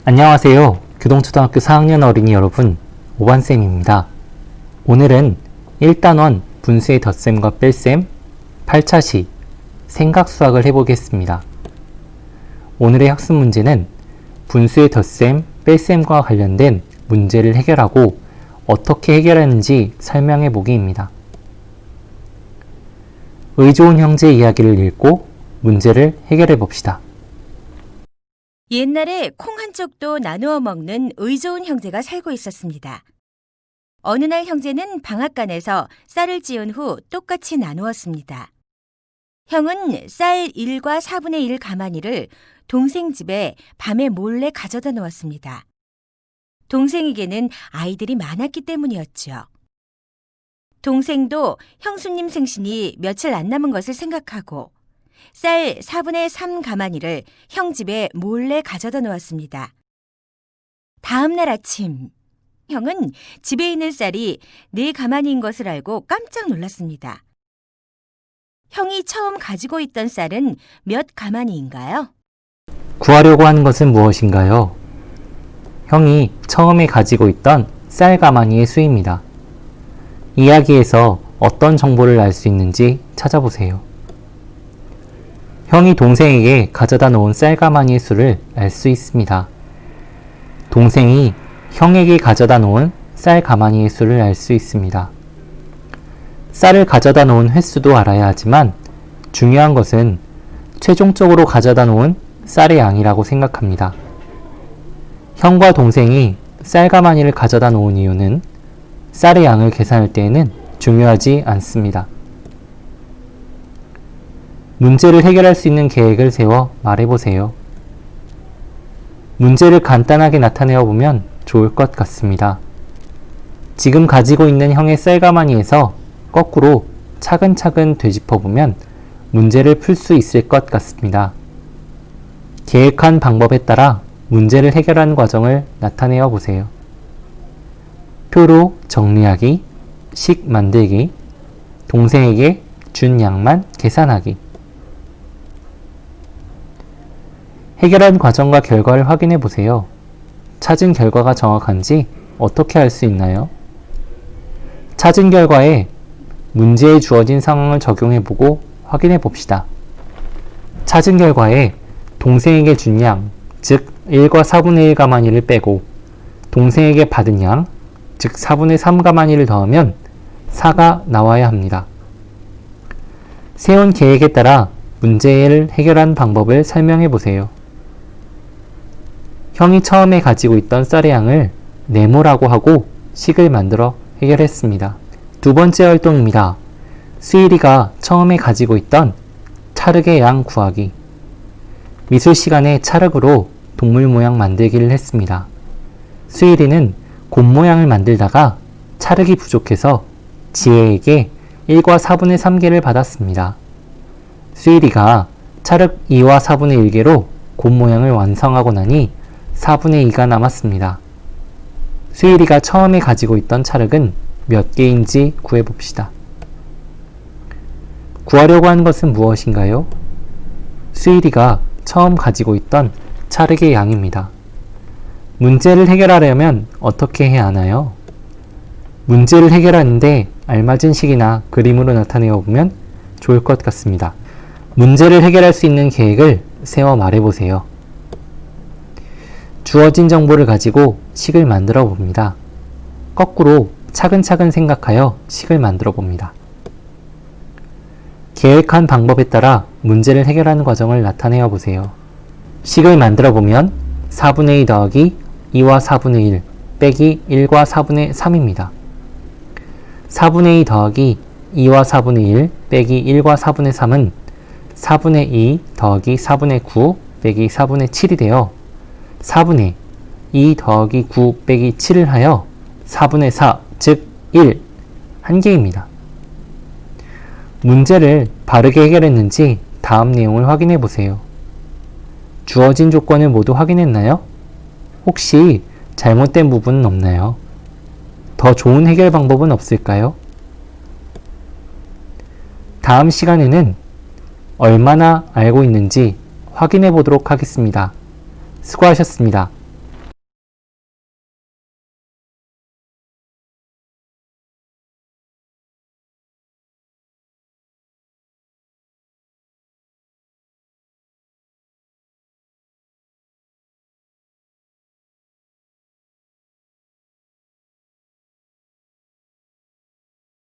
안녕하세요. 교동초등학교 4학년 어린이 여러분, 오반쌤입니다. 오늘은 1단원 분수의 덧셈과 뺄셈 8차 시 생각수학을 해보겠습니다. 오늘의 학습 문제는 분수의 덧셈, 뺄셈과 관련된 문제를 해결하고 어떻게 해결하는지 설명해 보기입니다. 의좋은 형제 이야기를 읽고 문제를 해결해 봅시다. 옛날에 콩 한 쪽도 나누어 먹는 의좋은 형제가 살고 있었습니다. 어느 날 형제는 방앗간에서 쌀을 찌운 후 똑같이 나누었습니다. 형은 쌀 1과 4분의 1 가마니를 동생 집에 밤에 몰래 가져다 놓았습니다. 동생에게는 아이들이 많았기 때문이었죠. 동생도 형수님 생신이 며칠 안 남은 것을 생각하고 쌀 4분의 3 가마니를 형 집에 몰래 가져다 놓았습니다. 다음 날 아침, 형은 집에 있는 쌀이 4 가마니인 것을 알고 깜짝 놀랐습니다. 형이 처음 가지고 있던 쌀은 몇 가마니인가요? 구하려고 하는 것은 무엇인가요? 형이 처음에 가지고 있던 쌀 가마니의 수입니다. 이야기에서 어떤 정보를 알 수 있는지 찾아보세요. 형이 동생에게 가져다 놓은 쌀 가마니의 수를 알 수 있습니다. 동생이 형에게 가져다 놓은 쌀 가마니의 수를 알 수 있습니다. 쌀을 가져다 놓은 횟수도 알아야 하지만 중요한 것은 최종적으로 가져다 놓은 쌀의 양이라고 생각합니다. 형과 동생이 쌀 가마니를 가져다 놓은 이유는 쌀의 양을 계산할 때에는 중요하지 않습니다. 문제를 해결할 수 있는 계획을 세워 말해보세요. 문제를 간단하게 나타내어 보면 좋을 것 같습니다. 지금 가지고 있는 형의 쌀 가마니에서 거꾸로 차근차근 되짚어 보면 문제를 풀 수 있을 것 같습니다. 계획한 방법에 따라 문제를 해결하는 과정을 나타내어 보세요. 표로 정리하기, 식 만들기, 동생에게 준 양만 계산하기. 해결한 과정과 결과를 확인해 보세요. 찾은 결과가 정확한지 어떻게 알 수 있나요? 찾은 결과에 문제에 주어진 상황을 적용해 보고 확인해 봅시다. 찾은 결과에 동생에게 준 양, 즉 1과 4분의 1 가마니를 빼고 동생에게 받은 양, 즉 4분의 3 가마니를 더하면 4가 나와야 합니다. 세운 계획에 따라 문제를 해결한 방법을 설명해 보세요. 형이 처음에 가지고 있던 쌀의 양을 네모라고 하고 식을 만들어 해결했습니다. 두 번째 활동입니다. 수일이가 처음에 가지고 있던 찰흙의 양 구하기. 미술 시간에 찰흙으로 동물 모양 만들기를 했습니다. 수일이는 곰 모양을 만들다가 찰흙이 부족해서 지혜에게 1과 4분의 3개를 받았습니다. 수일이가 찰흙 2와 4분의 1개로 곰 모양을 완성하고 나니 4분의 2가 남았습니다. 수일이가 처음에 가지고 있던 찰흙은 몇 개인지 구해봅시다. 구하려고 하는 것은 무엇인가요? 수일이가 처음 가지고 있던 찰흙의 양입니다. 문제를 해결하려면 어떻게 해야 하나요? 문제를 해결하는데 알맞은 식이나 그림으로 나타내어 보면 좋을 것 같습니다. 문제를 해결할 수 있는 계획을 세워 말해보세요. 주어진 정보를 가지고 식을 만들어 봅니다. 거꾸로 차근차근 생각하여 식을 만들어 봅니다. 계획한 방법에 따라 문제를 해결하는 과정을 나타내어 보세요. 식을 만들어 보면 4분의 2 더하기 2와 4분의 1 빼기 1과 4분의 3입니다. 4분의 2 더하기 2와 4분의 1 빼기 1과 4분의 3은 4분의 2 더하기 4분의 9 빼기 4분의 7이 되어 4분의 2 더하기 9 빼기 7을 하여 4분의 4, 즉 1, 한 개입니다. 문제를 바르게 해결했는지 다음 내용을 확인해 보세요. 주어진 조건을 모두 확인했나요? 혹시 잘못된 부분은 없나요? 더 좋은 해결 방법은 없을까요? 다음 시간에는 얼마나 알고 있는지 확인해 보도록 하겠습니다. 수고하셨습니다.